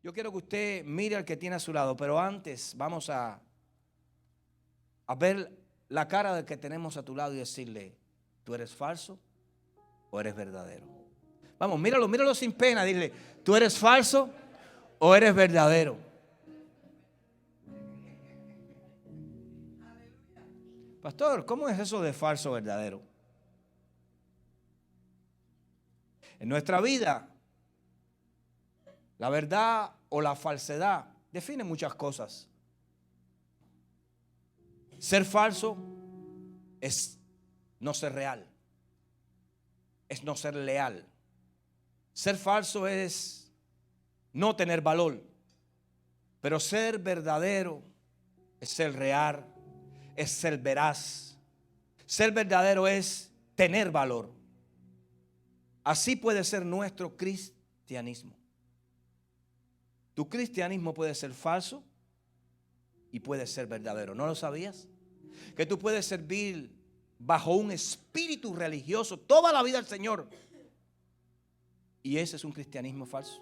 Yo quiero que usted mire al que tiene a su lado, pero antes vamos a ver la cara del que tenemos a tu lado y decirle, ¿tú eres falso o eres verdadero? Vamos, míralo sin pena, dile, ¿tú eres falso o eres verdadero? Pastor, ¿cómo es eso de falso o verdadero? En nuestra vida, la verdad o la falsedad define muchas cosas. Ser falso es no ser real, es no ser leal. Ser falso es no tener valor, pero ser verdadero es ser real, es ser veraz. Ser verdadero es tener valor. Así puede ser nuestro cristianismo. Tu cristianismo puede ser falso y puede ser verdadero. ¿No lo sabías? Que tú puedes servir bajo un espíritu religioso toda la vida al Señor, y ese es un cristianismo falso.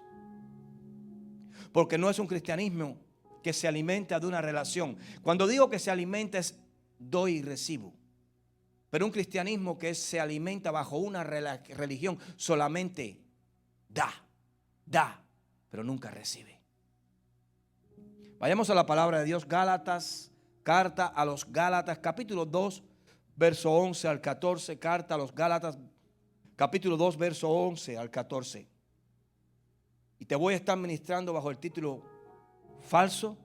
Porque no es un cristianismo que se alimenta de una relación. Cuando digo que se alimenta es doy y recibo. Pero un cristianismo que se alimenta bajo una religión solamente da, pero nunca recibe. Vayamos a la palabra de Dios, Gálatas, carta a los Gálatas, capítulo 2, verso 11 al 14, carta a los Gálatas, capítulo 2, verso 11 al 14. Y te voy a estar ministrando bajo el título falso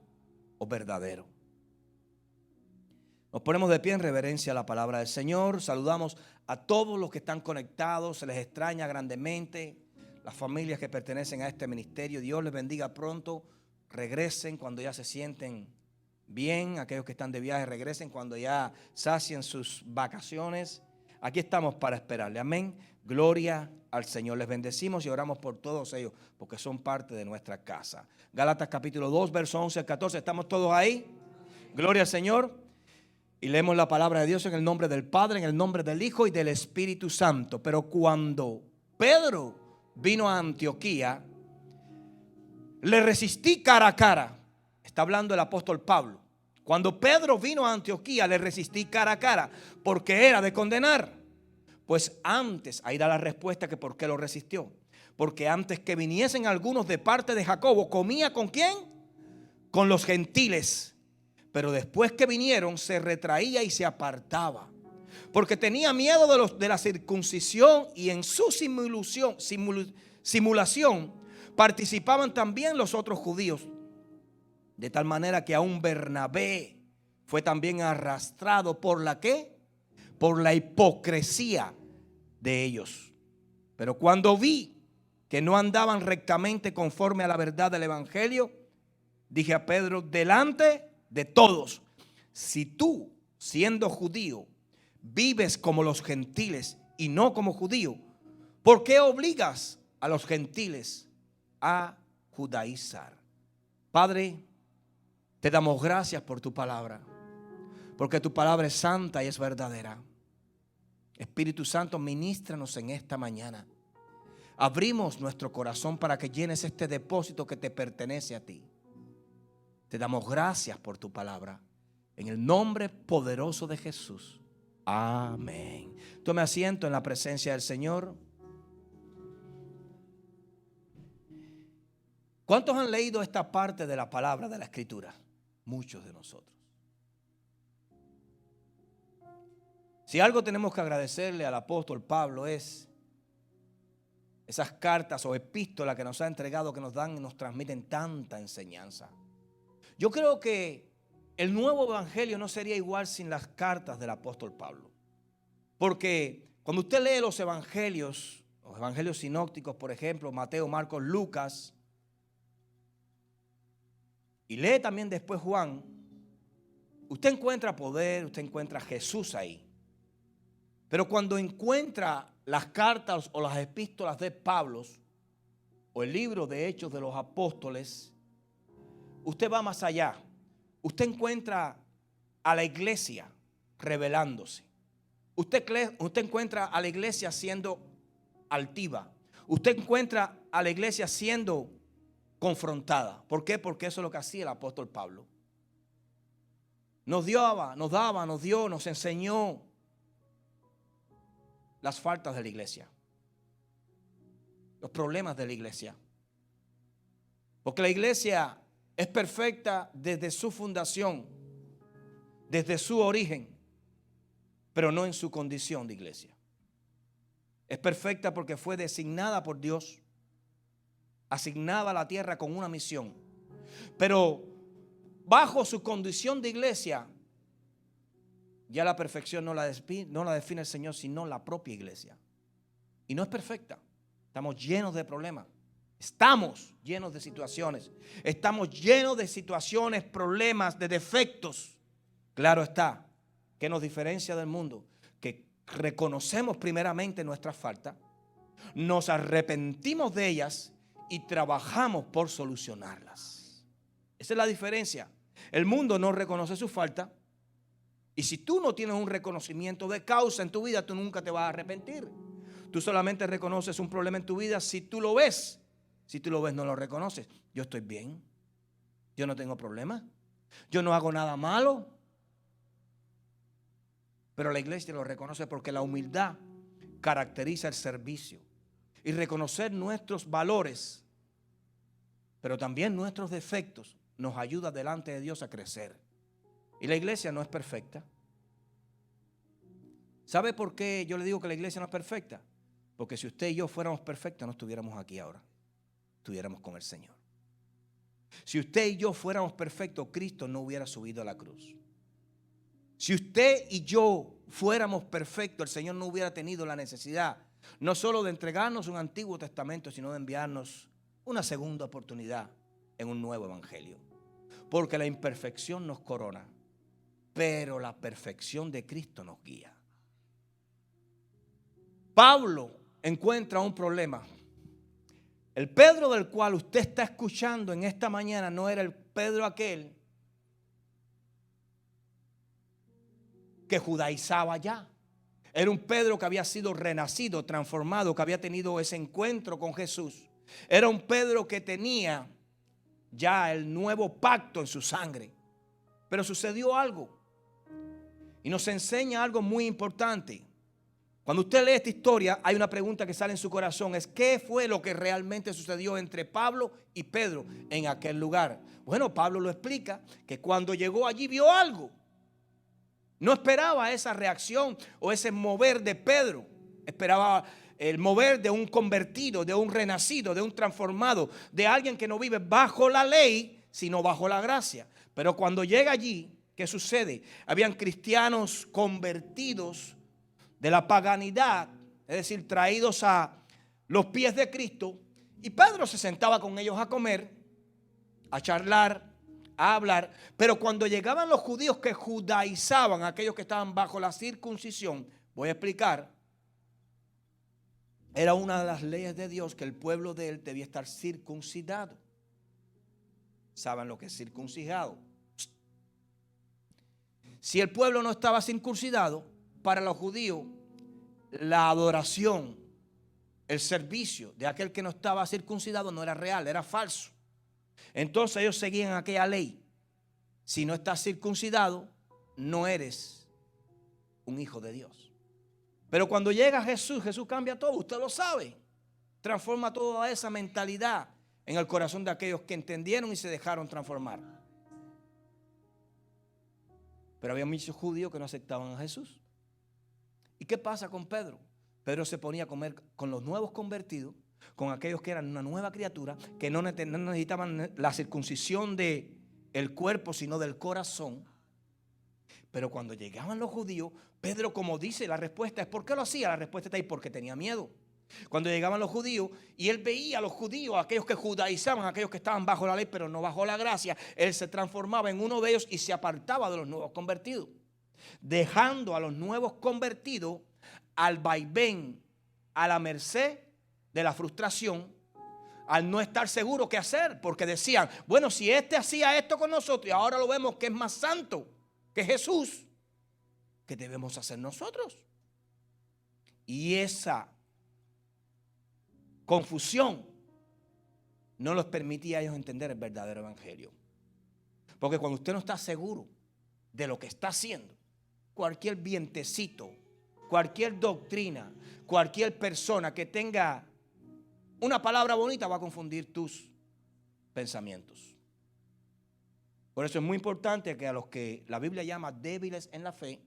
o verdadero. Nos ponemos de pie en reverencia a la palabra del Señor. Saludamos a todos los que están conectados. Se les extraña grandemente. Las familias que pertenecen a este ministerio, Dios les bendiga pronto. Regresen cuando ya se sienten bien. Aquellos que están de viaje regresen cuando ya sacien sus vacaciones. Aquí estamos para esperarle. Amén. Gloria al Señor. Les bendecimos y oramos por todos ellos porque son parte de nuestra casa. Gálatas capítulo 2, verso 11 al 14. ¿Estamos todos ahí? Gloria al Señor. Y leemos la palabra de Dios en el nombre del Padre, en el nombre del Hijo y del Espíritu Santo. Pero cuando Pedro vino a Antioquía, le resistí cara a cara. Está hablando el apóstol Pablo. Cuando Pedro vino a Antioquía, le resistí cara a cara, porque era de condenar. Pues antes, ahí da la respuesta que por qué lo resistió. Porque antes que viniesen algunos de parte de Jacobo, ¿comía con quién? Con los gentiles. Pero después que vinieron, se retraía y se apartaba, porque tenía miedo de la circuncisión, y en su simulación participaban también los otros judíos. De tal manera que aún Bernabé fue también arrastrado por la ¿qué? Por la hipocresía de ellos. Pero cuando vi que no andaban rectamente conforme a la verdad del evangelio, dije a Pedro delante de todos: si tú, siendo judío, vives como los gentiles y no como judío, ¿por qué obligas a los gentiles a judaizar? Padre, te damos gracias por tu palabra, porque tu palabra es santa y es verdadera. Espíritu Santo, ministranos en esta mañana. Abrimos nuestro corazón para que llenes este depósito que te pertenece a ti. Te damos gracias por tu palabra. En el nombre poderoso de Jesús. Amén. Tome asiento en la presencia del Señor. ¿Cuántos han leído esta parte de la palabra de la Escritura? Muchos de nosotros. Si algo tenemos que agradecerle al apóstol Pablo es esas cartas o epístolas que nos ha entregado, que nos dan y nos transmiten tanta enseñanza. Yo creo que el nuevo evangelio no sería igual sin las cartas del apóstol Pablo. Porque cuando usted lee los evangelios sinópticos, por ejemplo, Mateo, Marcos, Lucas, y lee también después Juan, usted encuentra poder, usted encuentra a Jesús ahí. Pero cuando encuentra las cartas o las epístolas de Pablo o el libro de Hechos de los Apóstoles, usted va más allá. Usted encuentra a la iglesia rebelándose. Usted encuentra a la iglesia siendo altiva. Usted encuentra a la iglesia siendo confrontada. ¿Por qué? Porque eso es lo que hacía el apóstol Pablo. Nos dio, nos enseñó las faltas de la iglesia, los problemas de la iglesia. Porque la iglesia es perfecta desde su fundación, desde su origen, pero no en su condición de iglesia. Es perfecta porque fue designada por Dios, asignada a la tierra con una misión. Pero bajo su condición de iglesia, ya la perfección no la define el Señor, sino la propia iglesia. Y no es perfecta. Estamos llenos de problemas. Estamos llenos de situaciones. Estamos llenos de situaciones, problemas, de defectos. Claro está, que nos diferencia del mundo, que reconocemos primeramente nuestras faltas, nos arrepentimos de ellas y trabajamos por solucionarlas. Esa es la diferencia. El mundo no reconoce su falta, y si tú no tienes un reconocimiento de causa en tu vida, tú nunca te vas a arrepentir. Tú solamente reconoces un problema en tu vida si tú lo ves. Si tú lo ves, no lo reconoces. Yo estoy bien. Yo no tengo problema. Yo no hago nada malo. Pero la iglesia lo reconoce porque la humildad caracteriza el servicio. Y reconocer nuestros valores, pero también nuestros defectos, nos ayuda delante de Dios a crecer. Y la iglesia no es perfecta. ¿Sabe por qué yo le digo que la iglesia no es perfecta? Porque si usted y yo fuéramos perfectos, no estuviéramos aquí ahora. Estuviéramos con el Señor. Si usted y yo fuéramos perfectos, Cristo no hubiera subido a la cruz. Si usted y yo fuéramos perfectos, el Señor no hubiera tenido la necesidad no solo de entregarnos un Antiguo Testamento, sino de enviarnos una segunda oportunidad en un nuevo evangelio. Porque la imperfección nos corona, pero la perfección de Cristo nos guía. Pablo encuentra un problema. El Pedro del cual usted está escuchando en esta mañana no era el Pedro aquel que judaizaba ya. Era un Pedro que había sido renacido, transformado, que había tenido ese encuentro con Jesús. Era un Pedro que tenía ya el nuevo pacto en su sangre. Pero sucedió algo. Y nos enseña algo muy importante. Cuando usted lee esta historia, hay una pregunta que sale en su corazón. Es ¿qué fue lo que realmente sucedió entre Pablo y Pedro en aquel lugar? Bueno, Pablo lo explica, que cuando llegó allí vio algo. No esperaba esa reacción o ese mover de Pedro. Esperaba el mover de un convertido, de un renacido, de un transformado, de alguien que no vive bajo la ley, sino bajo la gracia. Pero cuando llega allí, ¿qué sucede? Habían cristianos convertidos de la paganidad, es decir, traídos a los pies de Cristo. Y Pedro se sentaba con ellos a comer, a charlar, a hablar. Pero cuando llegaban los judíos que judaizaban, aquellos que estaban bajo la circuncisión, voy a explicar, era una de las leyes de Dios que el pueblo de él debía estar circuncidado. ¿Saben lo que es circuncidado? Si el pueblo no estaba circuncidado, para los judíos, la adoración, el servicio de aquel que no estaba circuncidado no era real, era falso. Entonces ellos seguían aquella ley. Si no estás circuncidado, no eres un hijo de Dios. Pero cuando llega Jesús, Jesús cambia todo, usted lo sabe. Transforma toda esa mentalidad en el corazón de aquellos que entendieron y se dejaron transformar. Pero había muchos judíos que no aceptaban a Jesús. ¿Y qué pasa con Pedro? Pedro se ponía a comer con los nuevos convertidos, con aquellos que eran una nueva criatura, que no necesitaban la circuncisión del cuerpo, sino del corazón. Pero cuando llegaban los judíos, Pedro, como dice, la respuesta es ¿por qué lo hacía? La respuesta está ahí, porque tenía miedo. Cuando llegaban los judíos y él veía a los judíos, aquellos que judaizaban, aquellos que estaban bajo la ley pero no bajo la gracia, él se transformaba en uno de ellos y se apartaba de los nuevos convertidos, dejando a los nuevos convertidos al vaivén, a la merced de la frustración, al no estar seguro qué hacer, porque decían, bueno, si este hacía esto con nosotros y ahora lo vemos que es más santo que Jesús, ¿qué debemos hacer nosotros? Y esa confusión no les permitía a ellos entender el verdadero evangelio. Porque cuando usted no está seguro de lo que está haciendo, cualquier vientecito, cualquier doctrina, cualquier persona que tenga una palabra bonita va a confundir tus pensamientos. Por eso es muy importante que a los que la Biblia llama débiles en la fe,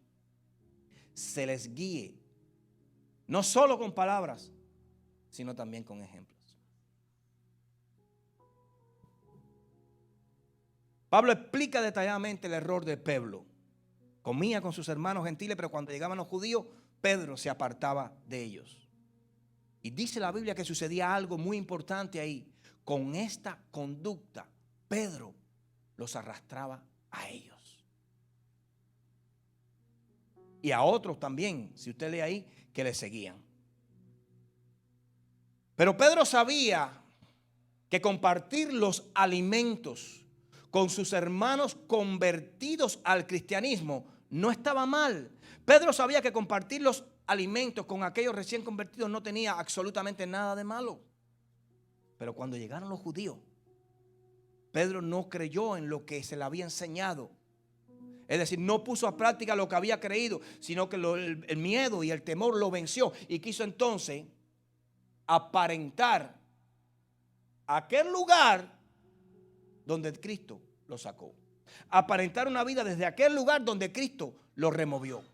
se les guíe, no solo con palabras, sino también con ejemplos. Pablo explica detalladamente el error de Pedro. Comía con sus hermanos gentiles, pero cuando llegaban los judíos, Pedro se apartaba de ellos. Y dice la Biblia que sucedía algo muy importante ahí. Con esta conducta, Pedro los arrastraba a ellos. Y a otros también, si usted lee ahí, que le seguían. Pero Pedro sabía que compartir los alimentos con sus hermanos convertidos al cristianismo no estaba mal. Pedro sabía que compartir los alimentos con aquellos recién convertidos no tenía absolutamente nada de malo. Pero cuando llegaron los judíos, Pedro no creyó en lo que se le había enseñado. Es decir, no puso a práctica lo que había creído, sino que el miedo y el temor lo venció y quiso entonces aparentar aquel lugar donde Cristo lo sacó. Aparentar una vida desde aquel lugar donde Cristo lo removió.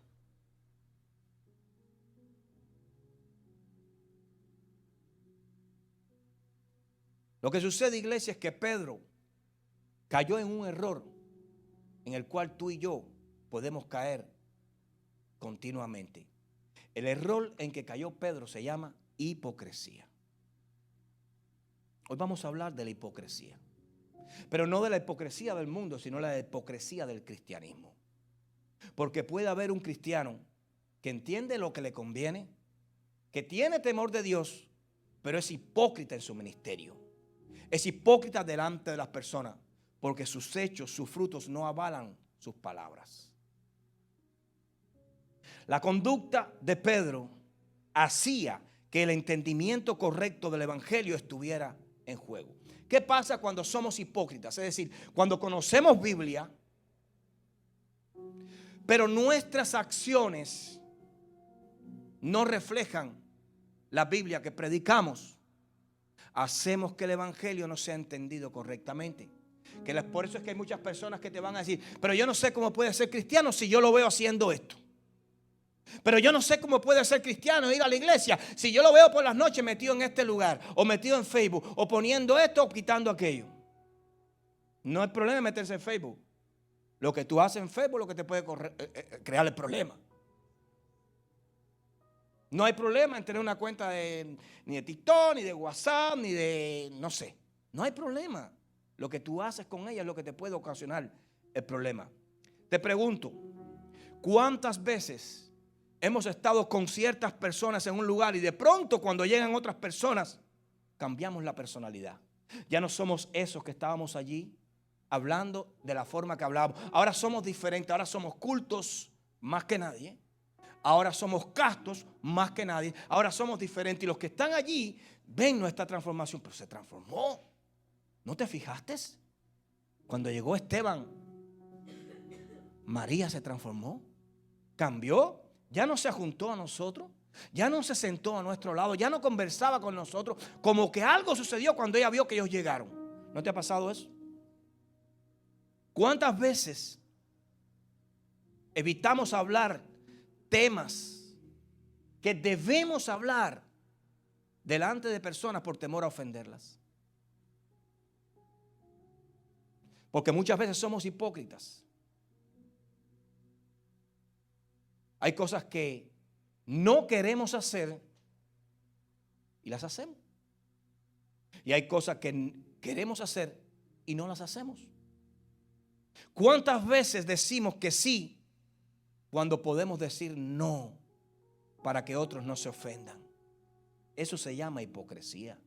Lo que sucede, iglesia, es que Pedro cayó en un error en el cual tú y yo podemos caer continuamente. El error en que cayó Pedro se llama hipocresía. Hoy vamos a hablar de la hipocresía, pero no de la hipocresía del mundo, sino la hipocresía del cristianismo. Porque puede haber un cristiano que entiende lo que le conviene, que tiene temor de Dios, pero es hipócrita en su ministerio. Es hipócrita delante de las personas, porque sus hechos, sus frutos no avalan sus palabras. La conducta de Pedro hacía que el entendimiento correcto del evangelio estuviera en juego. ¿Qué pasa cuando somos hipócritas? Es decir, cuando conocemos Biblia, pero nuestras acciones no reflejan la Biblia que predicamos. Hacemos que el evangelio no sea entendido correctamente. Por eso es que hay muchas personas que te van a decir, pero yo no sé cómo puede ser cristiano si yo lo veo haciendo esto. Pero yo no sé cómo puede ser cristiano ir a la iglesia si yo lo veo por las noches metido en este lugar, o metido en Facebook, o poniendo esto o quitando aquello. No hay problema en meterse en Facebook. Lo que tú haces en Facebook es lo que te puede crear el problema. No hay problema en tener una cuenta ni de TikTok, ni de WhatsApp, ni de no sé. No hay problema. Lo que tú haces con ella es lo que te puede ocasionar el problema. Te pregunto, ¿cuántas veces hemos estado con ciertas personas en un lugar y de pronto cuando llegan otras personas cambiamos la personalidad? Ya no somos esos que estábamos allí hablando de la forma que hablábamos. Ahora somos diferentes, ahora somos cultos más que nadie. Ahora somos castos más que nadie. Ahora somos diferentes y los que están allí ven nuestra transformación. Pero se transformó. ¿No te fijaste? Cuando llegó Esteban, María se transformó, cambió, ya no se juntó a nosotros, ya no se sentó a nuestro lado, ya no conversaba con nosotros, como que algo sucedió cuando ella vio que ellos llegaron. ¿No te ha pasado eso? ¿Cuántas veces evitamos hablar temas que debemos hablar delante de personas por temor a ofenderlas? Porque muchas veces somos hipócritas. Hay cosas que no queremos hacer y las hacemos. Y hay cosas que queremos hacer y no las hacemos. ¿Cuántas veces decimos que sí cuando podemos decir no para que otros no se ofendan? Eso se llama hipocresía.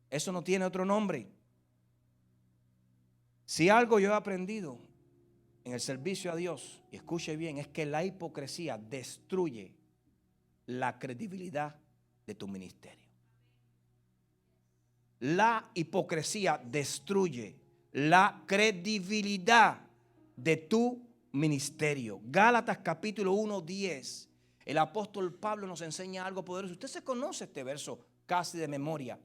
Eso no tiene otro nombre. Si algo yo he aprendido en el servicio a Dios, y escuche bien, es que la hipocresía destruye la credibilidad de tu ministerio. La hipocresía destruye la credibilidad de tu ministerio. Gálatas capítulo 1:10. El apóstol Pablo nos enseña algo poderoso. Usted se conoce este verso casi de memoria.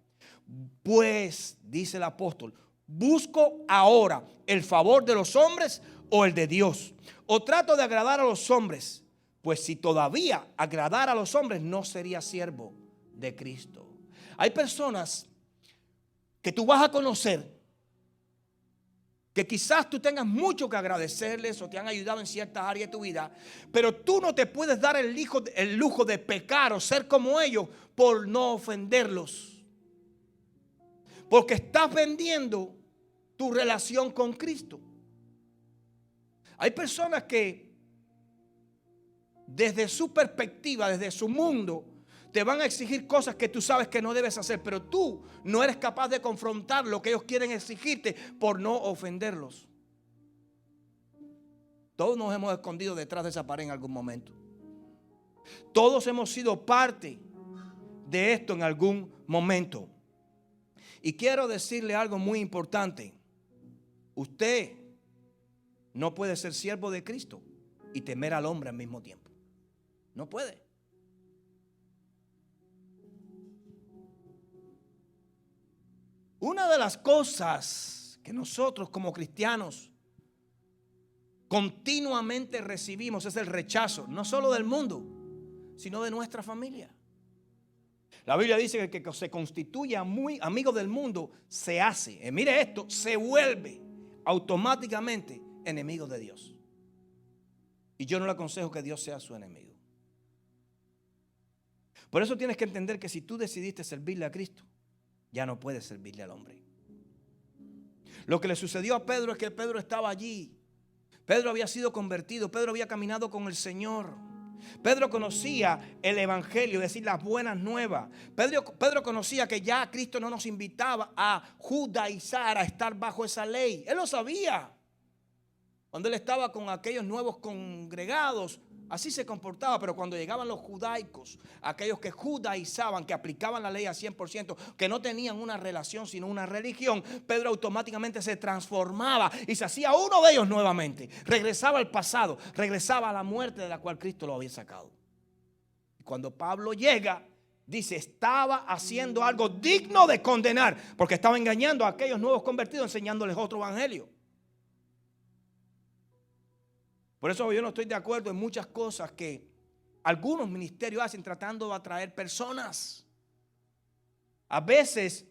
Pues, dice el apóstol, ¿busco ahora el favor de los hombres o el de Dios? ¿O trato de agradar a los hombres? Pues si todavía agradara a los hombres, no sería siervo de Cristo. Hay personas que tú vas a conocer que quizás tú tengas mucho que agradecerles o te han ayudado en ciertas áreas de tu vida, pero tú no te puedes dar el lujo de pecar o ser como ellos por no ofenderlos. Porque estás vendiendo tu relación con Cristo. Hay personas que desde su perspectiva, desde su mundo, te van a exigir cosas que tú sabes que no debes hacer, pero tú no eres capaz de confrontar lo que ellos quieren exigirte por no ofenderlos. Todos nos hemos escondido detrás de esa pared en algún momento. Todos hemos sido parte de esto en algún momento. Y quiero decirle algo muy importante. Usted no puede ser siervo de Cristo y temer al hombre al mismo tiempo. No puede. Una de las cosas que nosotros como cristianos continuamente recibimos es el rechazo, no solo del mundo, sino de nuestra familia. La Biblia dice que el que se constituye muy amigo del mundo se hace, mire esto, se vuelve automáticamente enemigo de Dios. Y yo no le aconsejo que Dios sea su enemigo. Por eso tienes que entender que si tú decidiste servirle a Cristo, ya no puedes servirle al hombre. Lo que le sucedió a Pedro es que Pedro estaba allí. Pedro había sido convertido. Pedro había caminado con el Señor. Pedro conocía el evangelio, es decir, las buenas nuevas. Pedro conocía que ya Cristo no nos invitaba a judaizar, a estar bajo esa ley. Él lo sabía. Cuando él estaba con aquellos nuevos congregados, así se comportaba, pero cuando llegaban los judaicos, aquellos que judaizaban, que aplicaban la ley al 100%, que no tenían una relación sino una religión, Pedro automáticamente se transformaba y se hacía uno de ellos nuevamente. Regresaba al pasado, regresaba a la muerte de la cual Cristo lo había sacado. Y cuando Pablo llega, dice, estaba haciendo algo digno de condenar, porque estaba engañando a aquellos nuevos convertidos, enseñándoles otro evangelio. Por eso yo no estoy de acuerdo en muchas cosas que algunos ministerios hacen tratando de atraer personas. A veces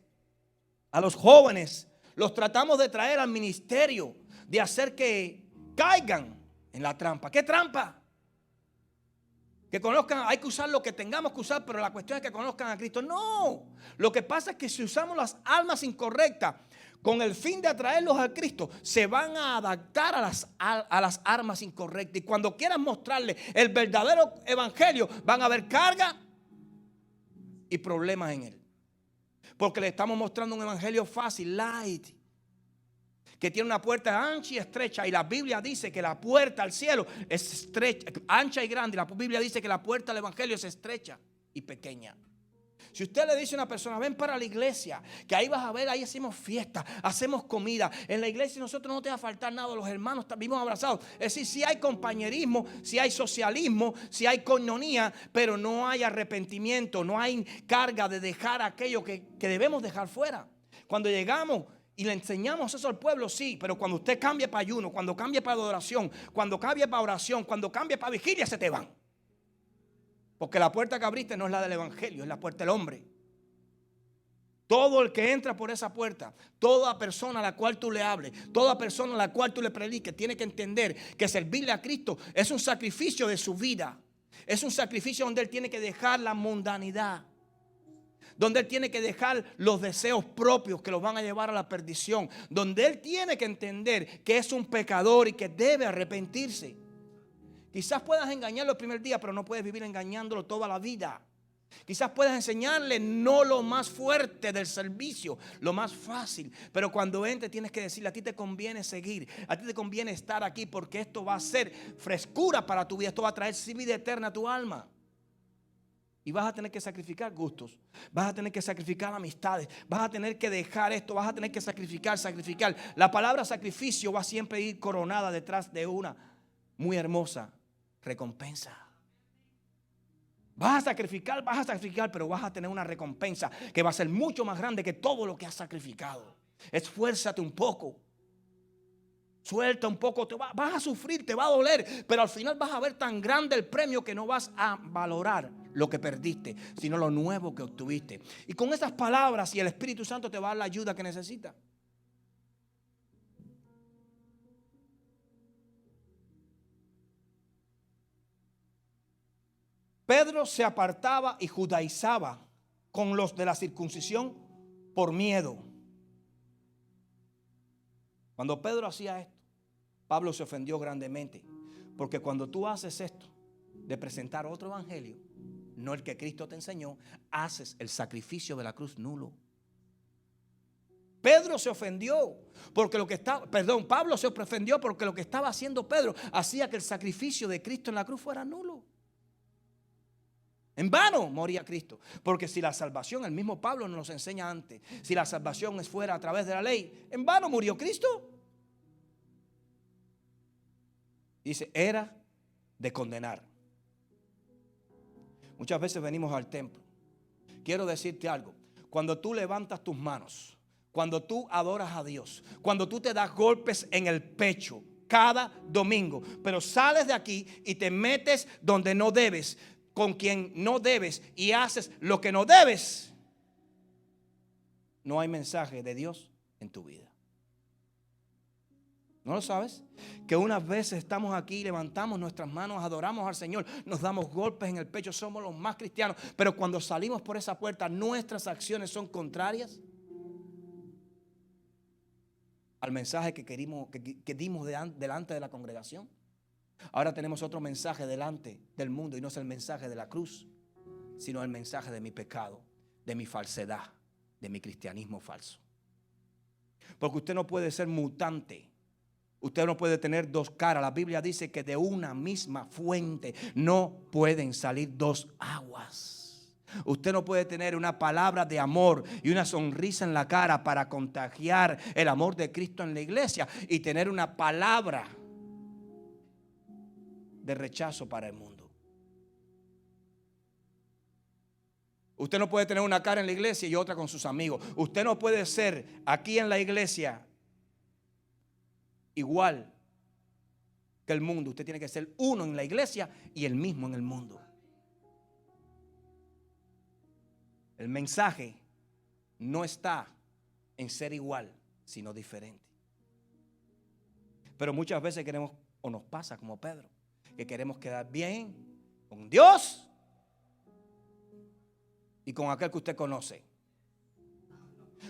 a los jóvenes los tratamos de traer al ministerio, de hacer que caigan en la trampa. ¿Qué trampa? Que conozcan, hay que usar lo que tengamos que usar, pero la cuestión es que conozcan a Cristo. No, lo que pasa es que si usamos las almas incorrectas, con el fin de atraerlos a Cristo, se van a adaptar a las armas incorrectas. Y cuando quieran mostrarle el verdadero evangelio, van a haber carga y problemas en él. Porque le estamos mostrando un evangelio fácil, light, que tiene una puerta ancha y estrecha. Y la Biblia dice que la puerta al cielo es estrecha, ancha y grande. La Biblia dice que la puerta al evangelio es estrecha y pequeña. Si usted le dice a una persona, ven para la iglesia, que ahí vas a ver, ahí hacemos fiesta, hacemos comida. En la iglesia nosotros no te va a faltar nada, los hermanos vivimos abrazados. Es decir, si hay compañerismo, si hay socialismo, si hay coinonía, pero no hay arrepentimiento, no hay carga de dejar aquello que debemos dejar fuera. Cuando llegamos y le enseñamos eso al pueblo, sí, pero cuando usted cambia para ayuno, cuando cambia para adoración, cuando cambia para oración, cuando cambia para vigilia, se te van. Porque la puerta que abriste no es la del evangelio, es la puerta del hombre. Todo el que entra por esa puerta, toda persona a la cual tú le hables, toda persona a la cual tú le prediques, tiene que entender que servirle a Cristo es un sacrificio de su vida. Es un sacrificio donde él tiene que dejar la mundanidad, donde él tiene que dejar los deseos propios que los van a llevar a la perdición, donde él tiene que entender que es un pecador y que debe arrepentirse. Quizás puedas engañarlo el primer día, pero no puedes vivir engañándolo toda la vida. Quizás puedas enseñarle no lo más fuerte del servicio, lo más fácil. Pero cuando entre tienes que decirle, a ti te conviene seguir, a ti te conviene estar aquí, porque esto va a ser frescura para tu vida. Esto va a traer vida eterna a tu alma. Y vas a tener que sacrificar gustos, vas a tener que sacrificar amistades, vas a tener que dejar esto, vas a tener que sacrificar. La palabra sacrificio va siempre a ir coronada detrás de una muy hermosa recompensa. Vas a sacrificar, pero vas a tener una recompensa que va a ser mucho más grande que todo lo que has sacrificado. Esfuérzate un poco. Suelta un poco, vas a sufrir, te va a doler, pero al final vas a ver tan grande el premio que no vas a valorar lo que perdiste, sino lo nuevo que obtuviste. Y con esas palabras y el Espíritu Santo te va a dar la ayuda que necesitas. Pedro se apartaba y judaizaba con los de la circuncisión por miedo. Cuando Pedro hacía esto, Pablo se ofendió grandemente. Porque cuando tú haces esto, de presentar otro evangelio, no el que Cristo te enseñó, haces el sacrificio de la cruz nulo. Pedro se ofendió porque Pablo se ofendió porque lo que estaba haciendo Pedro hacía que el sacrificio de Cristo en la cruz fuera nulo. En vano moría Cristo. Porque si la salvación, el mismo Pablo nos enseña antes, si la salvación fuera a través de la ley, en vano murió Cristo. Dice, era de condenar. Muchas veces venimos al templo. Quiero decirte algo. Cuando tú levantas tus manos, cuando tú adoras a Dios, cuando tú te das golpes en el pecho cada domingo, pero sales de aquí y te metes donde no debes, con quien no debes y haces lo que no debes, no hay mensaje de Dios en tu vida. ¿No lo sabes? Que unas veces estamos aquí, levantamos nuestras manos, adoramos al Señor, nos damos golpes en el pecho, somos los más cristianos, pero cuando salimos por esa puerta, nuestras acciones son contrarias al mensaje que dimos delante de la congregación. Ahora tenemos otro mensaje delante del mundo y no es el mensaje de la cruz, sino el mensaje de mi pecado, de mi falsedad, de mi cristianismo falso. Porque usted no puede ser mutante. Usted no puede tener dos caras. La Biblia dice que de una misma fuente no pueden salir dos aguas. Usted no puede tener una palabra de amor y una sonrisa en la cara para contagiar el amor de Cristo en la iglesia y tener una palabra de rechazo para el mundo. Usted no puede tener una cara en la iglesia y otra con sus amigos. Usted no puede ser aquí en la iglesia igual que el mundo. Usted tiene que ser uno en la iglesia y el mismo en el mundo. El mensaje no está en ser igual, sino diferente. Pero muchas veces queremos, o nos pasa como Pedro, que queremos quedar bien con Dios y con aquel que usted conoce.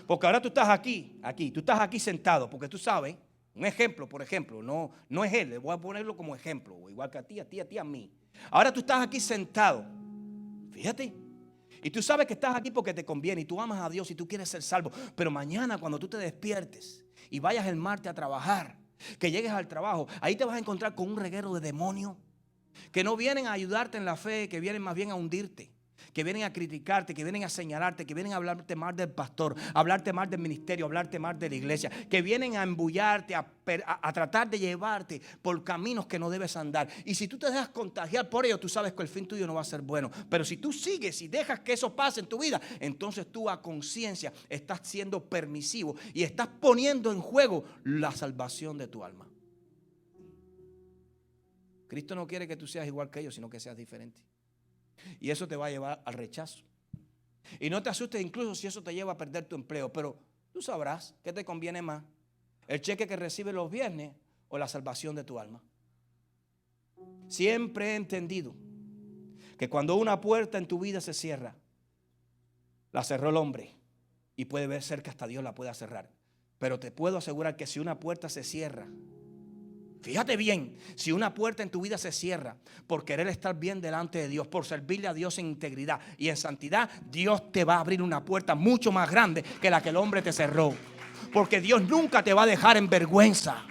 Porque ahora tú estás aquí, tú estás aquí sentado, porque tú sabes, un ejemplo, por ejemplo, no es él, le voy a ponerlo como ejemplo, igual que a ti, a mí. Ahora tú estás aquí sentado, fíjate, y tú sabes que estás aquí porque te conviene y tú amas a Dios y tú quieres ser salvo. Pero mañana cuando tú te despiertes y vayas el martes a trabajar, que llegues al trabajo, ahí te vas a encontrar con un reguero de demonios que no vienen a ayudarte en la fe, que vienen más bien a hundirte, que vienen a criticarte, que vienen a señalarte, que vienen a hablarte mal del pastor, a hablarte mal del ministerio, a hablarte mal de la iglesia, que vienen a embullarte, a tratar de llevarte por caminos que no debes andar. Y si tú te dejas contagiar por ello, tú sabes que el fin tuyo no va a ser bueno. Pero si tú sigues y dejas que eso pase en tu vida, entonces tú a conciencia estás siendo permisivo y estás poniendo en juego la salvación de tu alma. Cristo no quiere que tú seas igual que ellos, sino que seas diferente. Y eso te va a llevar al rechazo. Y no te asustes incluso si eso te lleva a perder tu empleo. Pero tú sabrás qué te conviene más: el cheque que recibes los viernes o la salvación de tu alma. Siempre he entendido que cuando una puerta en tu vida se cierra, la cerró el hombre. Y puede ser que hasta Dios la pueda cerrar. Pero te puedo asegurar que si una puerta se cierra, fíjate bien, si una puerta en tu vida se cierra por querer estar bien delante de Dios, por servirle a Dios en integridad y en santidad, Dios te va a abrir una puerta mucho más grande que la que el hombre te cerró. Porque Dios nunca te va a dejar en vergüenza.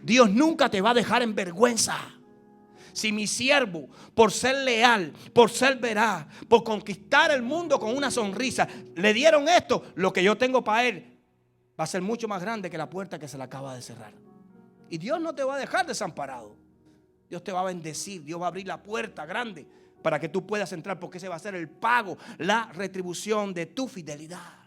Dios nunca te va a dejar en vergüenza. si mi siervo, por ser leal, por ser veraz, por conquistar el mundo con una sonrisa, le dieron esto, lo que yo tengo para él va a ser mucho más grande que la puerta que se le acaba de cerrar. Y Dios no te va a dejar desamparado. Dios te va a bendecir, Dios va a abrir la puerta grande para que tú puedas entrar, porque ese va a ser el pago, la retribución de tu fidelidad.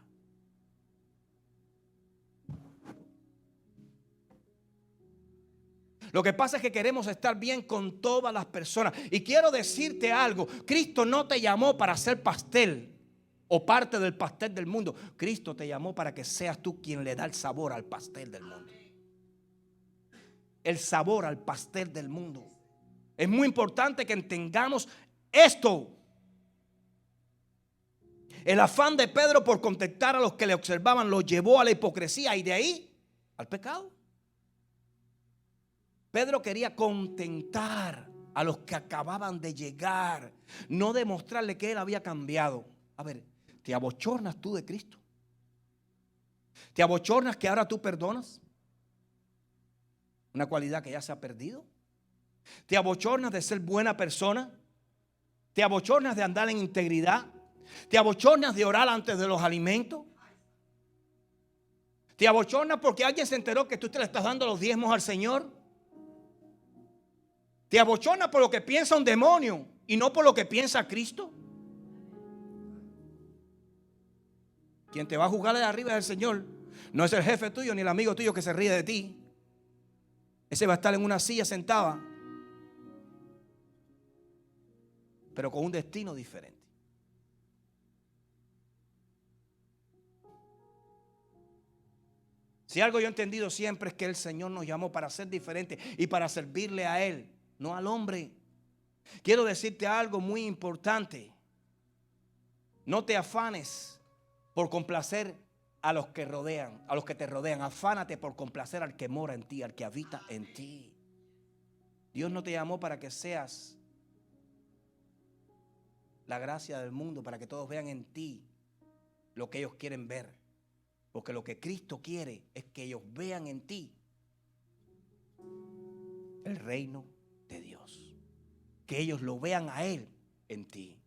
Lo que pasa es que queremos estar bien con todas las personas. Y quiero decirte algo, Cristo no te llamó para hacer pastel o parte del pastel del mundo. Cristo te llamó para que seas tú quien le da el sabor al pastel del mundo. El sabor al pastel del mundo. Es muy importante que entendamos esto. El afán de Pedro por contentar a los que le observaban lo llevó a la hipocresía y de ahí al pecado. Pedro quería contentar a los que acababan de llegar, no demostrarle que él había cambiado. A ver, ¿te abochornas tú de Cristo? ¿Te abochornas que ahora tú perdonas? Una cualidad que ya se ha perdido. ¿Te abochornas de ser buena persona? ¿Te abochornas de andar en integridad? ¿Te abochornas de orar antes de los alimentos? ¿Te abochornas porque alguien se enteró que tú te le estás dando los diezmos al Señor? ¿Te abochornas por lo que piensa un demonio y no por lo que piensa Cristo? Quien te va a juzgar de arriba es el Señor. No es el jefe tuyo ni el amigo tuyo que se ríe de ti. Ese va a estar en una silla sentada, pero con un destino diferente. Si algo yo he entendido siempre es que el Señor nos llamó para ser diferentes y para servirle a Él, no al hombre. Quiero decirte algo muy importante. No te afanes por complacer a los que rodean, a los que te rodean. Afánate por complacer al que mora en ti, al que habita en ti. Dios no te llamó para que seas la gracia del mundo, para que todos vean en ti lo que ellos quieren ver. Porque lo que Cristo quiere es que ellos vean en ti el reino de Dios. Que ellos lo vean a Él en ti.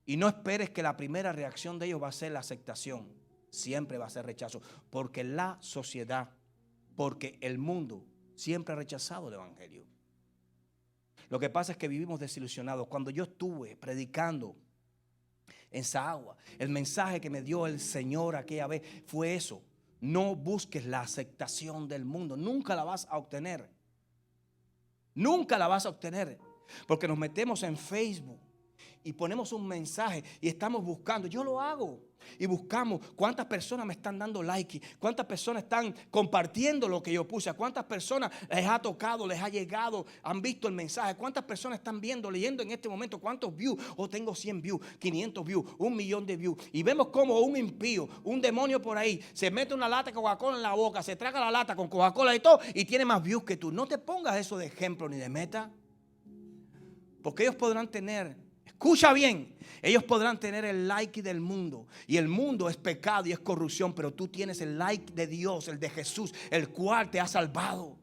Y no esperes que la primera reacción de ellos va a ser la aceptación. Siempre va a ser rechazo. Porque la sociedad, porque el mundo siempre ha rechazado el evangelio. Lo que pasa es que vivimos desilusionados. Cuando yo estuve predicando en Sahagua, el mensaje que me dio el Señor aquella vez fue eso: no busques la aceptación del mundo, nunca la vas a obtener. Nunca la vas a obtener, porque nos metemos en Facebook y ponemos un mensaje y estamos buscando. Yo lo hago y buscamos cuántas personas me están dando like, cuántas personas están compartiendo lo que yo puse, a cuántas personas les ha tocado, les ha llegado, han visto el mensaje, cuántas personas están viendo, leyendo en este momento, cuántos views. Tengo 100 views, 500 views, 1,000,000 de views. Y vemos como un impío, un demonio por ahí, se mete una lata de Coca-Cola en la boca, se traga la lata con Coca-Cola y todo, y tiene más views que tú. No te pongas eso de ejemplo ni de meta, porque ellos podrán tener, escucha bien, ellos podrán tener el like del mundo, y el mundo es pecado y es corrupción, pero tú tienes el like de Dios, el de Jesús, el cual te ha salvado.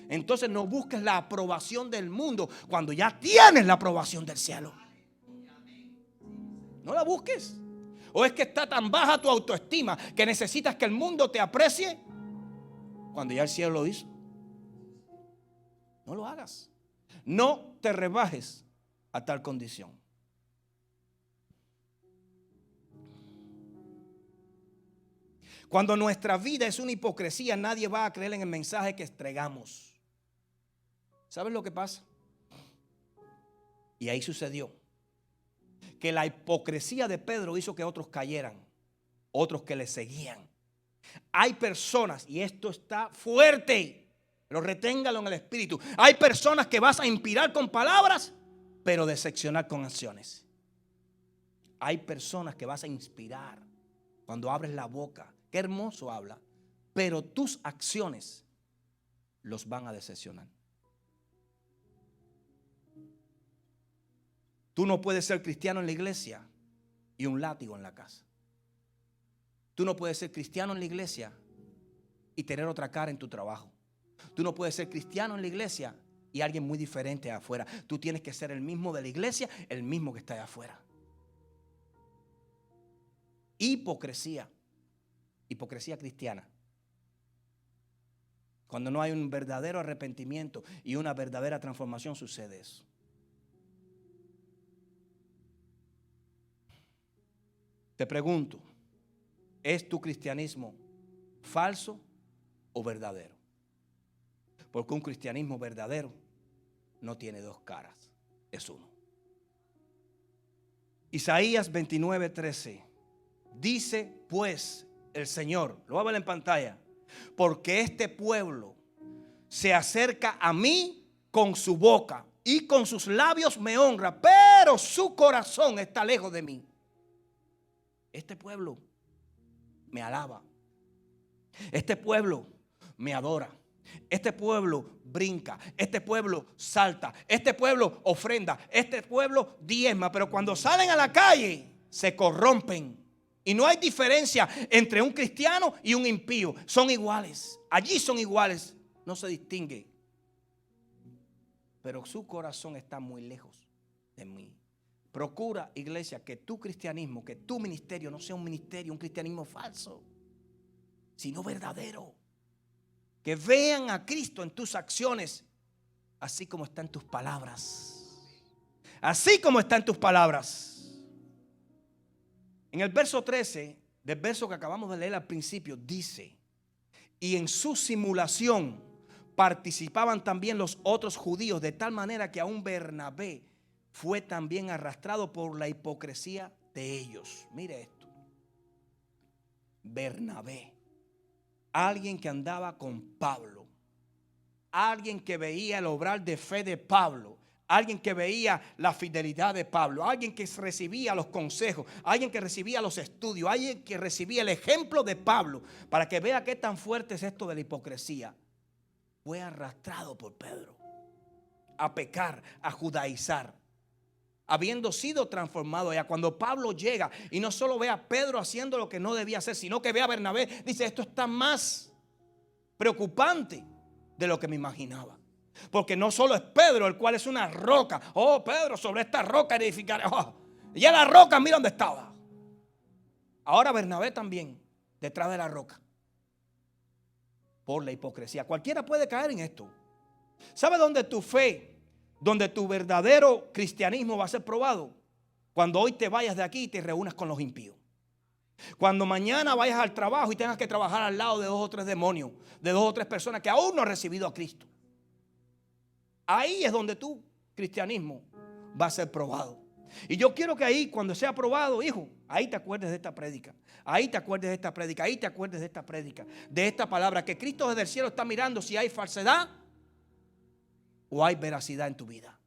Entonces no busques la aprobación del mundo cuando ya tienes la aprobación del cielo. No la busques. ¿O es que está tan baja tu autoestima que necesitas que el mundo te aprecie cuando ya el cielo lo hizo? No lo hagas. No te rebajes a tal condición. Cuando nuestra vida es una hipocresía, nadie va a creer en el mensaje que entregamos. ¿Sabes lo que pasa? Y ahí sucedió que la hipocresía de Pedro hizo que otros cayeran, otros que le seguían. Hay personas, y esto está fuerte, pero reténgalo en el espíritu. Hay personas que vas a inspirar con palabras, pero decepcionar con acciones. Hay personas que vas a inspirar cuando abres la boca. Qué hermoso habla, pero tus acciones los van a decepcionar. Tú no puedes ser cristiano en la iglesia y un látigo en la casa. Tú no puedes ser cristiano en la iglesia y tener otra cara en tu trabajo. Tú no puedes ser cristiano en la iglesia y alguien muy diferente afuera. Tú tienes que ser el mismo de la iglesia, el mismo que está allá afuera. Hipocresía. Hipocresía cristiana. Cuando no hay un verdadero arrepentimiento y una verdadera transformación, sucede eso. Te pregunto, ¿es tu cristianismo falso o verdadero? Porque un cristianismo verdadero no tiene dos caras, es uno. Isaías 29:13 dice pues el Señor, lo voy a ver en pantalla, porque este pueblo se acerca a mí con su boca y con sus labios me honra, pero su corazón está lejos de mí. Este pueblo me alaba. Este pueblo me adora. Este pueblo brinca. Este pueblo salta. Este pueblo ofrenda. Este pueblo diezma. Pero cuando salen a la calle se corrompen. Y no hay diferencia entre un cristiano y un impío. Son iguales. Allí son iguales. No se distingue. Pero su corazón está muy lejos de mí. Procura, iglesia, que tu cristianismo, que tu ministerio no sea un ministerio, un cristianismo falso, sino verdadero. Que vean a Cristo en tus acciones, así como está en tus palabras. Así como está en tus palabras. En el verso 13, del verso que acabamos de leer al principio, dice: y en su simulación participaban también los otros judíos, de tal manera que aún Bernabé fue también arrastrado por la hipocresía de ellos. Mire esto. Bernabé, alguien que andaba con Pablo, alguien que veía el obrar de fe de Pablo, alguien que veía la fidelidad de Pablo, alguien que recibía los consejos, alguien que recibía los estudios, alguien que recibía el ejemplo de Pablo, para que vea qué tan fuerte es esto de la hipocresía. Fue arrastrado por Pedro a pecar, a judaizar, habiendo sido transformado ya. Cuando Pablo llega y no solo ve a Pedro haciendo lo que no debía hacer, sino que ve a Bernabé, dice: esto está más preocupante de lo que me imaginaba. Porque no solo es Pedro, el cual es una roca. Oh, Pedro, sobre esta roca edificaré. Oh, ya la roca, mira dónde estaba. Ahora Bernabé también, detrás de la roca. Por la hipocresía. Cualquiera puede caer en esto. ¿Sabe dónde tu fe, donde tu verdadero cristianismo va a ser probado? Cuando hoy te vayas de aquí y te reúnas con los impíos. Cuando mañana vayas al trabajo y tengas que trabajar al lado de 2 o 3 demonios, de 2 o 3 personas que aún no han recibido a Cristo. Ahí es donde tu cristianismo va a ser probado. Y yo quiero que ahí, cuando sea probado, hijo, ahí te acuerdes de esta prédica. Ahí te acuerdes de esta prédica. Ahí te acuerdes de esta prédica. De esta palabra, que Cristo desde el cielo está mirando si hay falsedad o hay veracidad en tu vida.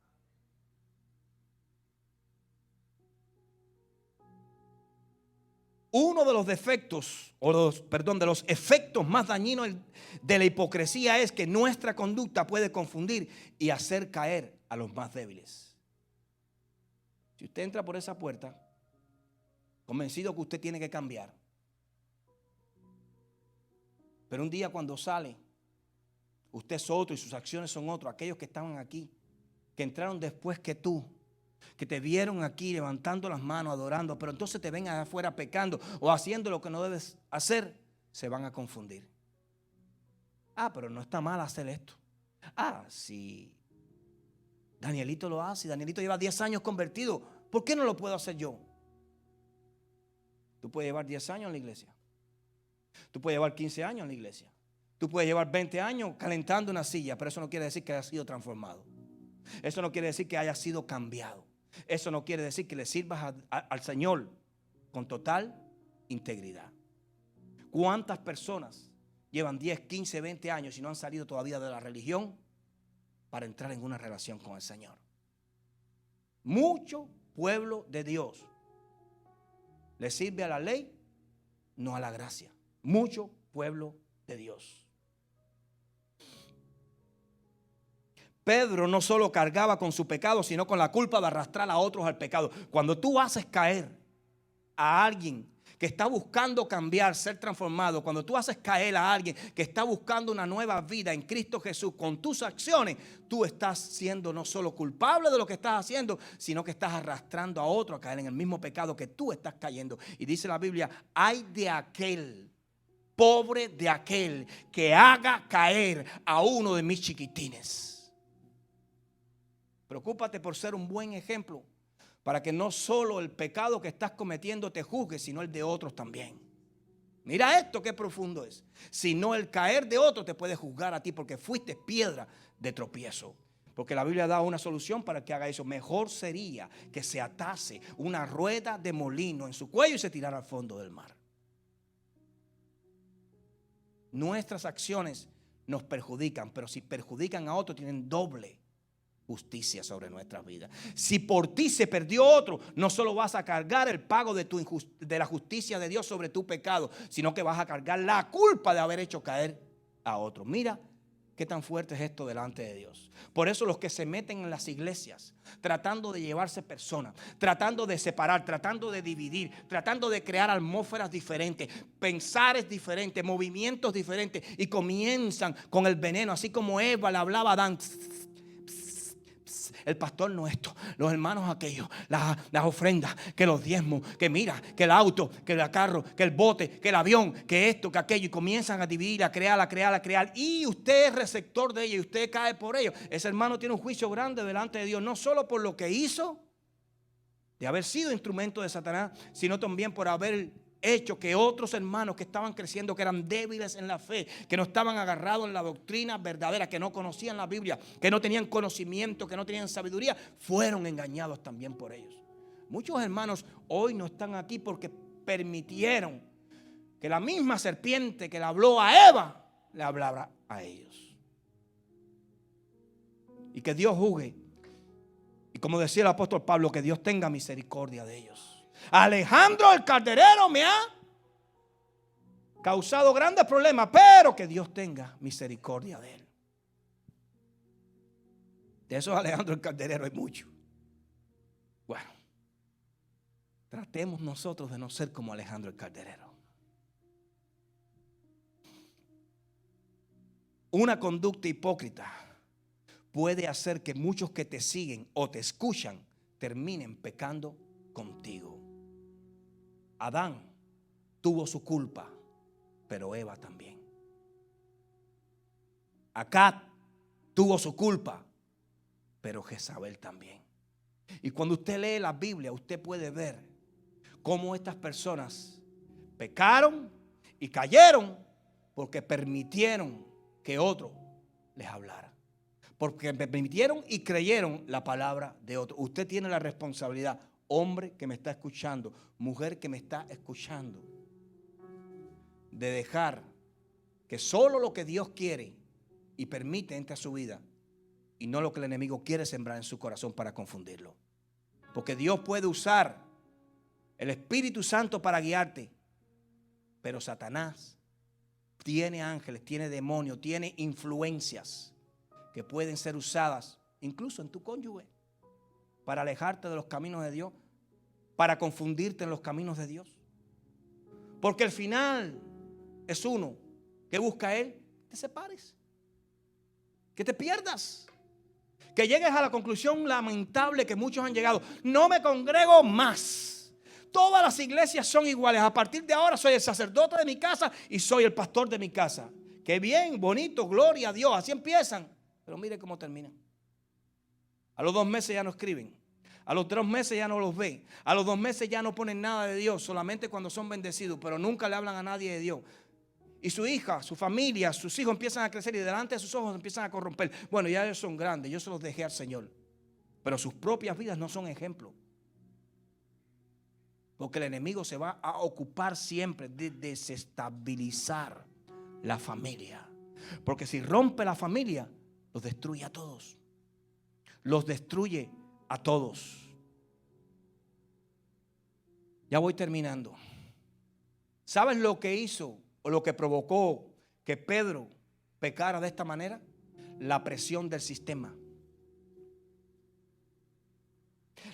Uno de los defectos, de los efectos más dañinos de la hipocresía es que nuestra conducta puede confundir y hacer caer a los más débiles. Si usted entra por esa puerta, convencido que usted tiene que cambiar, pero un día cuando sale, usted es otro y sus acciones son otros. Aquellos que estaban aquí, que entraron después que tú, que te vieron aquí levantando las manos, adorando, pero entonces te ven afuera pecando o haciendo lo que no debes hacer, se van a confundir. Ah, pero no está mal hacer esto. Ah, sí, Danielito lo hace. Danielito lleva 10 años convertido. ¿Por qué no lo puedo hacer yo? Tú puedes llevar 10 años en la iglesia. Tú puedes llevar 15 años en la iglesia. Tú puedes llevar 20 años calentando una silla, pero eso no quiere decir que haya sido transformado. Eso no quiere decir que haya sido cambiado. Eso no quiere decir que le sirvas al Señor con total integridad. ¿Cuántas personas llevan 10, 15, 20 años y no han salido todavía de la religión para entrar en una relación con el Señor? Mucho pueblo de Dios le sirve a la ley, no a la gracia. Mucho pueblo de Dios. Pedro no solo cargaba con su pecado, sino con la culpa de arrastrar a otros al pecado. Cuando tú haces caer a alguien que está buscando cambiar, ser transformado, cuando tú haces caer a alguien que está buscando una nueva vida en Cristo Jesús, con tus acciones, tú estás siendo no solo culpable de lo que estás haciendo, sino que estás arrastrando a otro a caer en el mismo pecado que tú estás cayendo. Y dice la Biblia, ay de aquel, pobre de aquel que haga caer a uno de mis chiquitines. Preocúpate por ser un buen ejemplo, para que no solo el pecado que estás cometiendo te juzgue, sino el de otros también. Mira esto, qué profundo es. Si no, el caer de otro te puede juzgar a ti porque fuiste piedra de tropiezo. Porque la Biblia da una solución para que haga eso. Mejor sería que se atase una rueda de molino en su cuello y se tirara al fondo del mar. Nuestras acciones nos perjudican, pero si perjudican a otros tienen doble justicia sobre nuestras vidas. Si por ti se perdió otro, no solo vas a cargar el pago de la justicia de Dios sobre tu pecado, sino que vas a cargar la culpa de haber hecho caer a otro. Mira qué tan fuerte es esto delante de Dios. Por eso los que se meten en las iglesias, tratando de llevarse personas, tratando de separar, tratando de dividir, tratando de crear atmósferas diferentes, pensares diferentes, movimientos diferentes, y comienzan con el veneno, así como Eva le hablaba a Adán. El pastor no esto, los hermanos aquellos, las ofrendas, que los diezmos, que mira, que el auto, que el carro, que el bote, que el avión, que esto, que aquello, y comienzan a dividir, a crear, y usted es receptor de ello y usted cae por ello. Ese hermano tiene un juicio grande delante de Dios, no solo por lo que hizo, de haber sido instrumento de Satanás, sino también por haber hecho que otros hermanos que estaban creciendo, que eran débiles en la fe, que no estaban agarrados en la doctrina verdadera, que no conocían la Biblia, que no tenían conocimiento, que no tenían sabiduría, fueron engañados también por ellos. Muchos hermanos hoy no están aquí porque permitieron que la misma serpiente que le habló a Eva le hablara a ellos. Y que Dios juzgue. Y como decía el apóstol Pablo, que Dios tenga misericordia de ellos. Alejandro el Calderero me ha causado grandes problemas, pero que Dios tenga misericordia de él. De esos Alejandro el Calderero hay mucho. Bueno, tratemos nosotros de no ser como Alejandro el Calderero. Una conducta hipócrita puede hacer que muchos que te siguen o te escuchan terminen pecando contigo. Adán tuvo su culpa, pero Eva también. Acab tuvo su culpa, pero Jezabel también. Y cuando usted lee la Biblia, usted puede ver cómo estas personas pecaron y cayeron porque permitieron que otro les hablara. Porque permitieron y creyeron la palabra de otro. Usted tiene la responsabilidad, hombre que me está escuchando, mujer que me está escuchando, de dejar que solo lo que Dios quiere y permite entre a su vida y no lo que el enemigo quiere sembrar en su corazón para confundirlo. Porque Dios puede usar el Espíritu Santo para guiarte, pero Satanás tiene ángeles, tiene demonios, tiene influencias que pueden ser usadas incluso en tu cónyuge para alejarte de los caminos de Dios, para confundirte en los caminos de Dios. Porque el final es uno. ¿Qué busca Él? Que te separes, que te pierdas, que llegues a la conclusión lamentable que muchos han llegado: no me congrego más. Todas las iglesias son iguales. A partir de ahora soy el sacerdote de mi casa y soy el pastor de mi casa. Qué bien, bonito, gloria a Dios. Así empiezan. Pero mire cómo terminan. A los 2 meses ya no escriben. A los 3 meses ya no los ven. A los 2 meses ya no ponen nada de Dios, solamente cuando son bendecidos, pero nunca le hablan a nadie de Dios. Y su hija, su familia, sus hijos empiezan a crecer y delante de sus ojos empiezan a corromper. Bueno, ya ellos son grandes, yo se los dejé al Señor. Pero sus propias vidas no son ejemplo. Porque el enemigo se va a ocupar siempre de desestabilizar la familia. Porque si rompe la familia, los destruye a todos. Los destruye a todos. Ya voy terminando. ¿Sabes lo que hizo o lo que provocó que Pedro pecara de esta manera? La presión del sistema.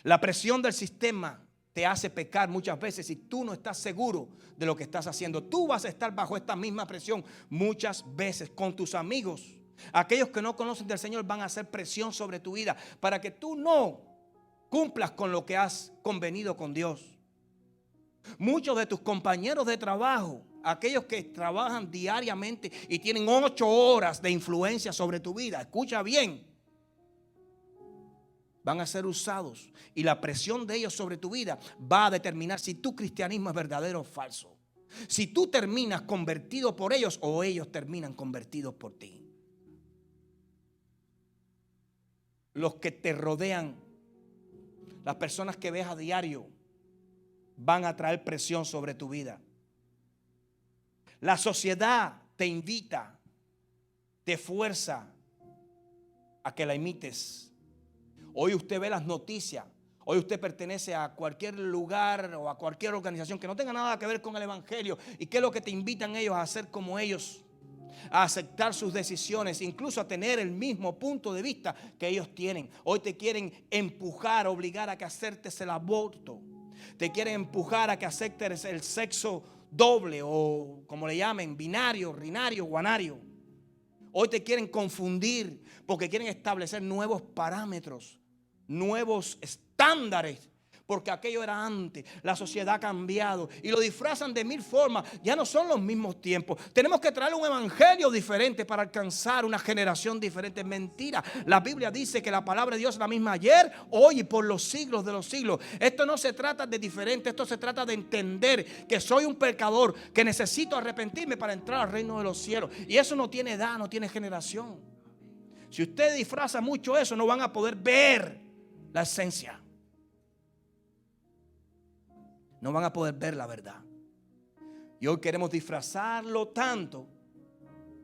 La presión del sistema te hace pecar muchas veces si tú no estás seguro de lo que estás haciendo. Tú vas a estar bajo esta misma presión muchas veces con tus amigos. Aquellos que no conocen del Señor van a hacer presión sobre tu vida para que tú no cumplas con lo que has convenido con Dios. Muchos de tus compañeros de trabajo, aquellos que trabajan diariamente y tienen 8 horas de influencia sobre tu vida, escucha bien, van a ser usados y la presión de ellos sobre tu vida va a determinar si tu cristianismo es verdadero o falso. Si tú terminas convertido por ellos o ellos terminan convertidos por ti. Los que te rodean, las personas que ves a diario, van a traer presión sobre tu vida. La sociedad te invita, te fuerza a que la imites. Hoy usted ve las noticias, hoy usted pertenece a cualquier lugar o a cualquier organización que no tenga nada que ver con el evangelio. ¿Y qué es lo que te invitan ellos a hacer como ellos? A aceptar sus decisiones, incluso a tener el mismo punto de vista que ellos tienen. Hoy te quieren empujar, obligar a que aceptes el aborto. Te quieren empujar a que aceptes el sexo doble o como le llamen, binario, rinario, guanario. Hoy te quieren confundir porque quieren establecer nuevos parámetros, nuevos estándares, porque aquello era antes. La sociedad ha cambiado y lo disfrazan de 1000 formas. Ya no son los mismos tiempos. Tenemos que traer un evangelio diferente para alcanzar una generación diferente. Mentira. La Biblia dice que la palabra de Dios es la misma ayer, hoy y por los siglos de los siglos. Esto no se trata de diferente. Esto se trata de entender que soy un pecador, que necesito arrepentirme para entrar al reino de los cielos. Y eso no tiene edad, no tiene generación. Si usted disfraza mucho eso, no van a poder ver la esencia. No van a poder ver la verdad. Y hoy queremos disfrazarlo tanto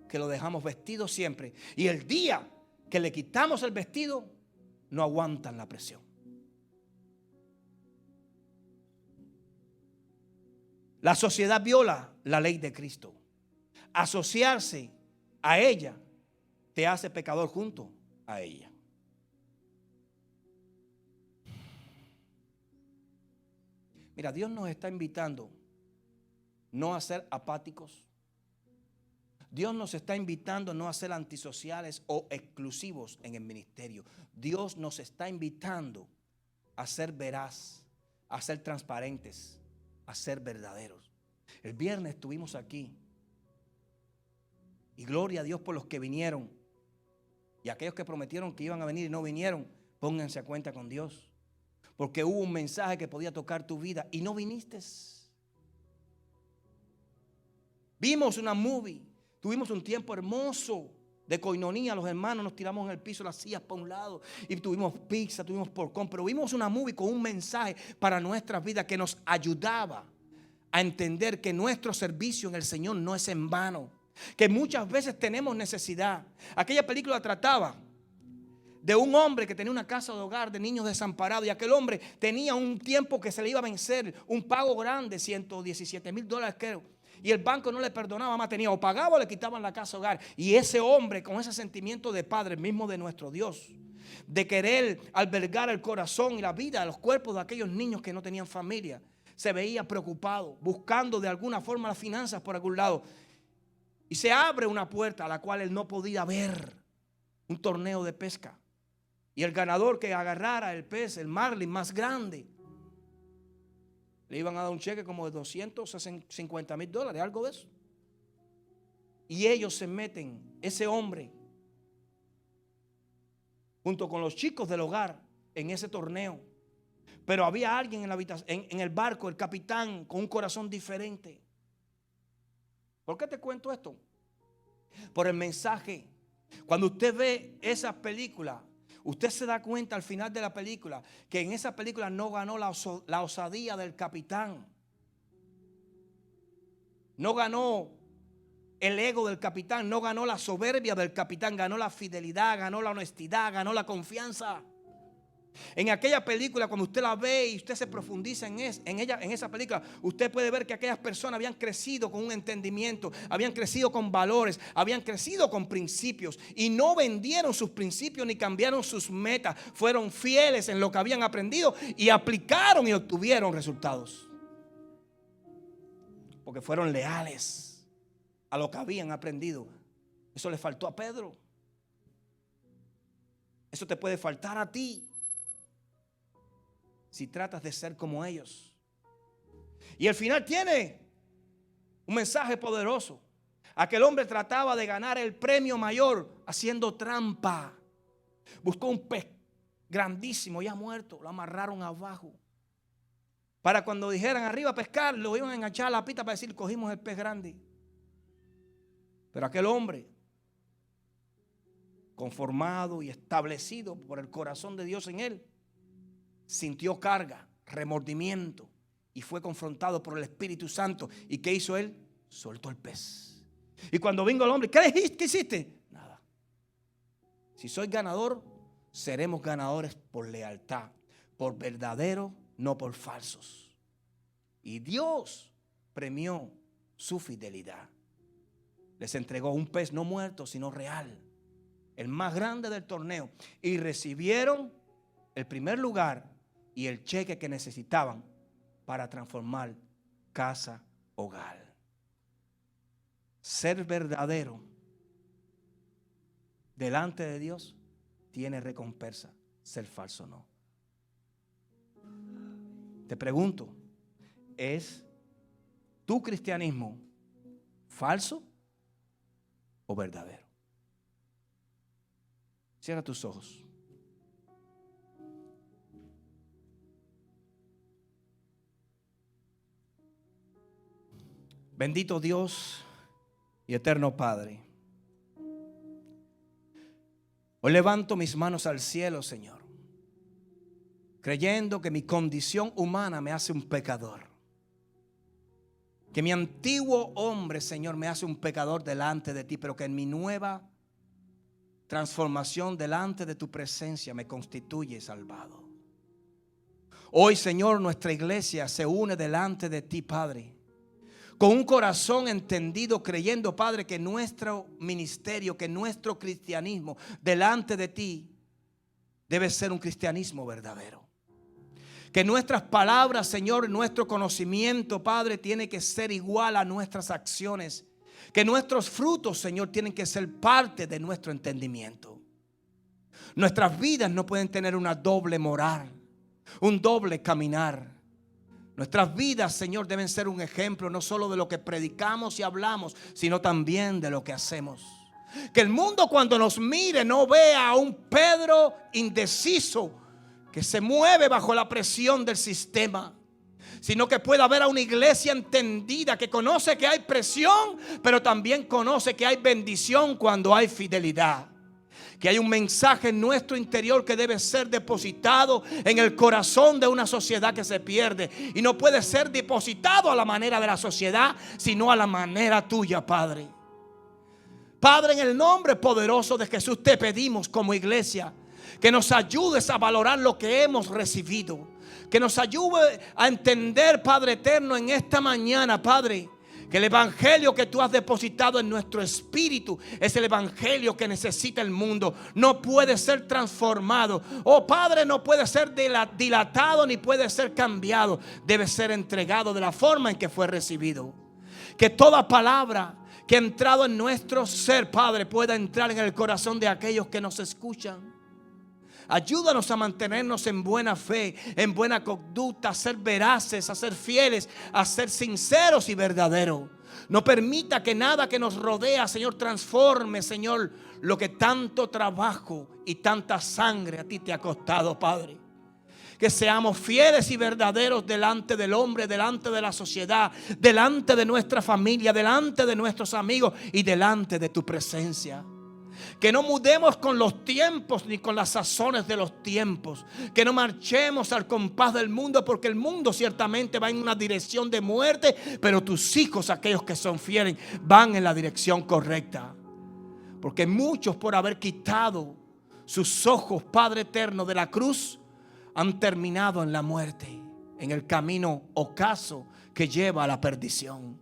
que lo dejamos vestido siempre. Y el día que le quitamos el vestido, no aguantan la presión. La sociedad viola la ley de Cristo. Asociarse a ella te hace pecador junto a ella. Mira, Dios nos está invitando no a ser apáticos. Dios nos está invitando no a ser antisociales o exclusivos en el ministerio. Dios nos está invitando a ser veraz, a ser transparentes, a ser verdaderos. El viernes estuvimos aquí y gloria a Dios por los que vinieron. Y aquellos que prometieron que iban a venir y no vinieron, pónganse a cuenta con Dios. Porque hubo un mensaje que podía tocar tu vida y no viniste. Vimos una movie, tuvimos un tiempo hermoso de coinonía. Los hermanos nos tiramos en el piso, las sillas para un lado y tuvimos pizza, tuvimos porcón. Pero vimos una movie con un mensaje para nuestras vidas que nos ayudaba a entender que nuestro servicio en el Señor no es en vano. Que muchas veces tenemos necesidad. Aquella película trataba de un hombre que tenía una casa de hogar de niños desamparados, y aquel hombre tenía un tiempo que se le iba a vencer, un pago grande, $117,000 creo, y el banco no le perdonaba más, tenía o pagaba o le quitaban la casa de hogar. Y ese hombre, con ese sentimiento de padre mismo de nuestro Dios, de querer albergar el corazón y la vida de los cuerpos de aquellos niños que no tenían familia, se veía preocupado, buscando de alguna forma las finanzas por algún lado, y se abre una puerta a la cual él no podía ver, un torneo de pesca. Y el ganador que agarrara el pez, el marlin más grande, le iban a dar un cheque como de $250,000, algo de eso. Y ellos se meten, ese hombre, junto con los chicos del hogar, en ese torneo. Pero había alguien en la habitación, en el barco, el capitán, con un corazón diferente. ¿Por qué te cuento esto? Por el mensaje. Cuando usted ve esa película, usted se da cuenta al final de la película que en esa película no ganó la osadía del capitán. No ganó el ego del capitán, no ganó la soberbia del capitán, ganó la fidelidad, ganó la honestidad, ganó la confianza. En aquella película, cuando usted la ve y usted se profundiza en esa película, usted puede ver que aquellas personas habían crecido con un entendimiento, habían crecido con valores, habían crecido con principios y no vendieron sus principios ni cambiaron sus metas. Fueron fieles en lo que habían aprendido y aplicaron y obtuvieron resultados. Porque fueron leales a lo que habían aprendido. Eso le faltó a Pedro. Eso te puede faltar a ti si tratas de ser como ellos. Y al final tiene un mensaje poderoso. Aquel hombre trataba de ganar el premio mayor haciendo trampa. Buscó un pez grandísimo ya muerto, lo amarraron abajo. Para cuando dijeran arriba a pescar, lo iban a enganchar a la pita para decir cogimos el pez grande. Pero aquel hombre, conformado y establecido por el corazón de Dios en él, sintió carga, remordimiento y fue confrontado por el Espíritu Santo. ¿Y qué hizo él? Soltó el pez. Y cuando vino el hombre, ¿qué hiciste? Nada. Si soy ganador, seremos ganadores por lealtad, por verdadero, no por falsos. Y Dios premió su fidelidad. Les entregó un pez no muerto, sino real, el más grande del torneo. Y recibieron el primer lugar y el cheque que necesitaban para transformar casa, hogar. Ser verdadero delante de Dios tiene recompensa. Ser falso no. Te pregunto, ¿es tu cristianismo falso o verdadero? Cierra tus ojos. Bendito Dios y eterno Padre, hoy levanto mis manos al cielo, Señor, creyendo que mi condición humana me hace un pecador, que mi antiguo hombre, Señor, me hace un pecador delante de ti, pero que en mi nueva transformación delante de tu presencia me constituye salvado. Hoy, Señor, nuestra iglesia se une delante de ti, Padre, con un corazón entendido, creyendo, Padre, que nuestro ministerio, que nuestro cristianismo delante de ti debe ser un cristianismo verdadero. Que nuestras palabras, Señor, nuestro conocimiento, Padre, tiene que ser igual a nuestras acciones. Que nuestros frutos, Señor, tienen que ser parte de nuestro entendimiento. Nuestras vidas no pueden tener una doble moral, un doble caminar. Nuestras vidas, Señor, deben ser un ejemplo no solo de lo que predicamos y hablamos, sino también de lo que hacemos. Que el mundo cuando nos mire no vea a un Pedro indeciso que se mueve bajo la presión del sistema, sino que pueda ver a una iglesia entendida que conoce que hay presión, pero también conoce que hay bendición cuando hay fidelidad. Que hay un mensaje en nuestro interior que debe ser depositado en el corazón de una sociedad que se pierde. Y no puede ser depositado a la manera de la sociedad, sino a la manera tuya, Padre. Padre, en el nombre poderoso de Jesús te pedimos como iglesia que nos ayudes a valorar lo que hemos recibido. Que nos ayude a entender, Padre eterno, en esta mañana, Padre, que el evangelio que tú has depositado en nuestro espíritu es el evangelio que necesita el mundo. No puede ser transformado. Oh Padre, no puede ser dilatado ni puede ser cambiado. Debe ser entregado de la forma en que fue recibido. Que toda palabra que ha entrado en nuestro ser, Padre, pueda entrar en el corazón de aquellos que nos escuchan. Ayúdanos a mantenernos en buena fe, en buena conducta, a ser veraces, a ser fieles, a ser sinceros y verdaderos. No permita que nada que nos rodea, Señor, transforme, Señor, lo que tanto trabajo y tanta sangre a ti te ha costado, Padre. Que seamos fieles y verdaderos delante del hombre, delante de la sociedad, delante de nuestra familia, delante de nuestros amigos y delante de tu presencia. Que no mudemos con los tiempos ni con las sazones de los tiempos. Que no marchemos al compás del mundo, porque el mundo ciertamente va en una dirección de muerte, pero tus hijos, aquellos que son fieles, van en la dirección correcta. Porque muchos, por haber quitado sus ojos, Padre eterno, de la cruz, han terminado en la muerte, en el camino ocaso que lleva a la perdición.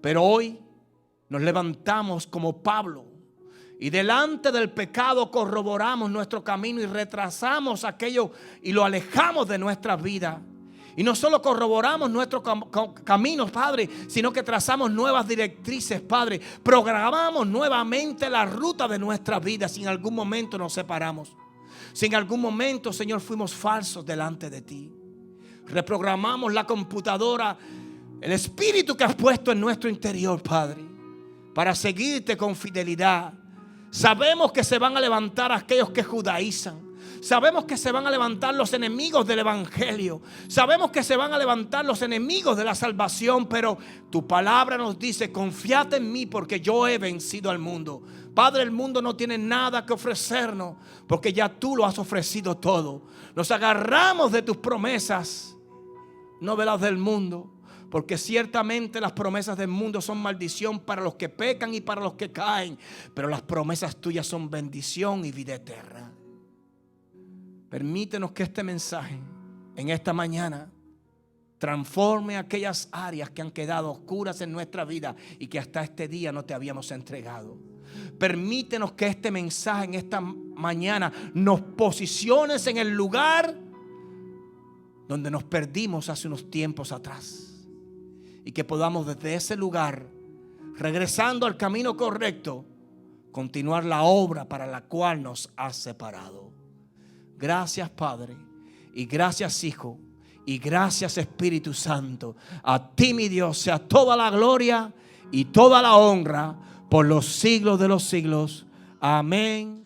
Pero hoy nos levantamos como Pablo y delante del pecado corroboramos nuestro camino y retrasamos aquello y lo alejamos de nuestra vida. Y no solo corroboramos nuestros caminos, Padre, sino que trazamos nuevas directrices, Padre. Programamos nuevamente la ruta de nuestra vida. Si en algún momento nos separamos, si en algún momento, Señor, fuimos falsos delante de ti, reprogramamos la computadora, el espíritu que has puesto en nuestro interior, Padre, para seguirte con fidelidad. Sabemos que se van a levantar aquellos que judaizan. Sabemos que se van a levantar los enemigos del evangelio. Sabemos que se van a levantar los enemigos de la salvación. Pero tu palabra nos dice: confiad en mí porque yo he vencido al mundo. Padre, el mundo no tiene nada que ofrecernos porque ya tú lo has ofrecido todo. Nos agarramos de tus promesas, no de las del mundo. Porque ciertamente las promesas del mundo son maldición para los que pecan y para los que caen. Pero las promesas tuyas son bendición y vida eterna. Permítenos que este mensaje en esta mañana transforme aquellas áreas que han quedado oscuras en nuestra vida y que hasta este día no te habíamos entregado. Permítenos que este mensaje en esta mañana nos posiciones en el lugar donde nos perdimos hace unos tiempos atrás. Y que podamos desde ese lugar, regresando al camino correcto, continuar la obra para la cual nos has separado. Gracias, Padre, y gracias, Hijo, y gracias, Espíritu Santo. A ti, mi Dios, sea toda la gloria y toda la honra por los siglos de los siglos. Amén.